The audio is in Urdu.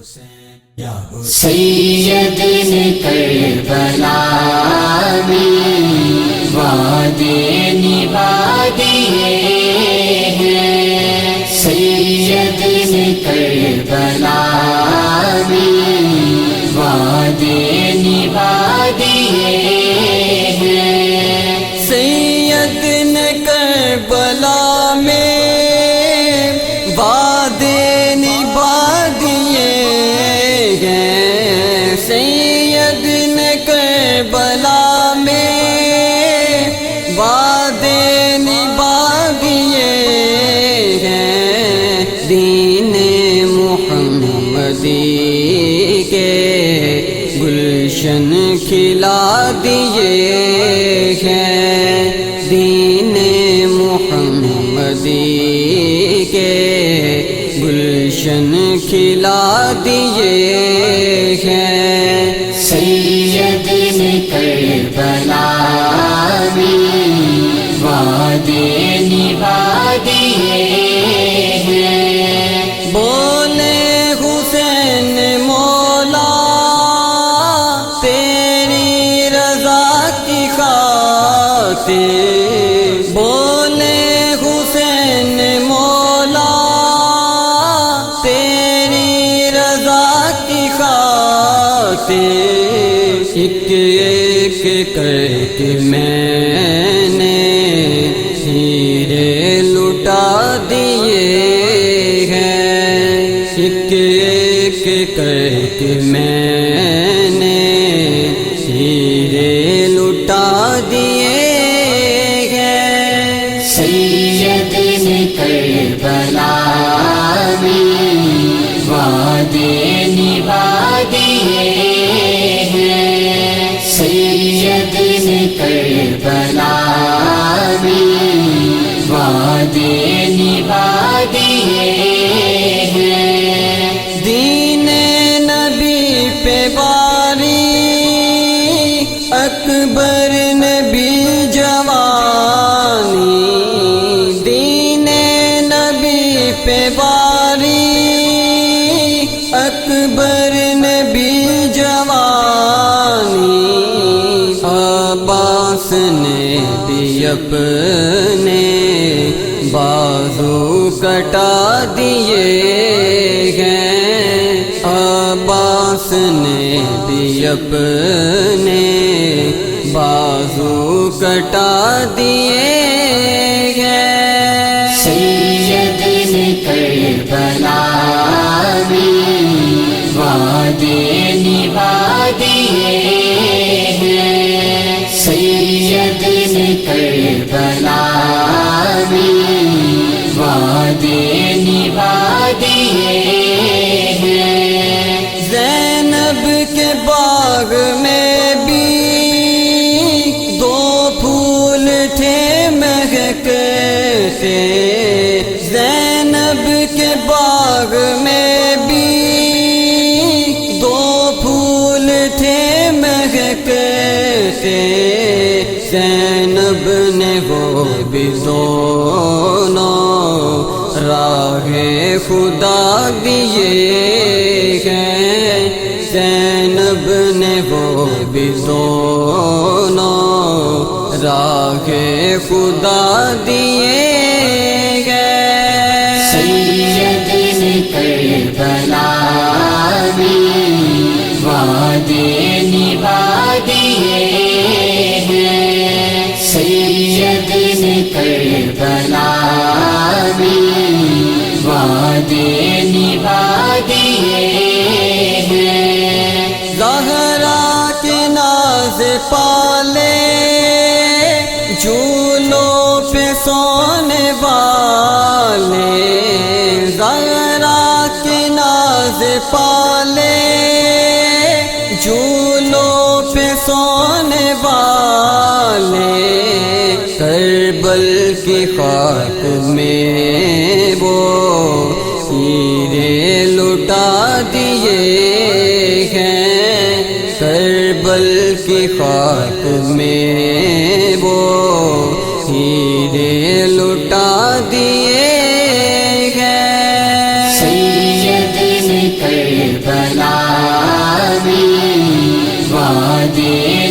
سید نے کربلا میں وعدے نبھا دیے ہیں، سید نے کربلا میں وعدے نبھا دیے ہیں، سید نے کربلا میں وعدے نبھا دیے ہیں، سید نے کربلا میں وعدے نبھا دیے ہیں، دین محمدی کے گلشن کھلا دیے ہیں، دین محمدی کے گلشن کھلا دیے ہیں، سید نے کربلا میں وعدے نبھا دیے ہیں، بولے حسین مولا تیری رضا کی خاطر، بولے حسین مولا تیری رضا کی خاطر، ایک ایک کر کے میں نے ہیرے لٹا دیے ہیں، ایک ایک کر کے میں نے ہیرے لٹا دیے ہیں، سید نے کربلا میں وعدے نبھا دیے ہیں، سید نے کربلا میں وعدے نبھا دیے ہیں، دین نبی پہ باری اکبر نبی جوانی، دین نبی پہ باری اکبر نبی جوانی، عباس نے بھی اپنے بازو کٹا دیے ہیں، عباس نے بھی اپنے بازو کٹا دیے ہیں، سید نے کربلا میں وعدے نبھا دیے ہیں، سید نے کربلا میں وعدے نبھا دیے ہیں، زینب کے باغ میں بھی دو پھول تھے مہکتے، زینب کے باغ میں بھی دو پھول تھے مہکتے، زینب نے وہ بھی دونوں راہ خدا دیے ہیں، زینب نے وہ بھی دونوں راہ خدا دیے ہیں، سید نے کربلا میں وعدے نبھا دیے ہیں، سید نے کربلا میں وعدے نبھا دیے ہیں، زہرا کے ناز پالے جھولوں پہ سونے والے، زہرا کے ناز پالے جھولوں پہ سونے والے، کربل کی خاک میں وہ ہیرے لٹا دیے ہیں، کربل کی خاک میں وہ ہیرے لٹا دیے ہیں، سید نے کربلا کربلا میں وعدے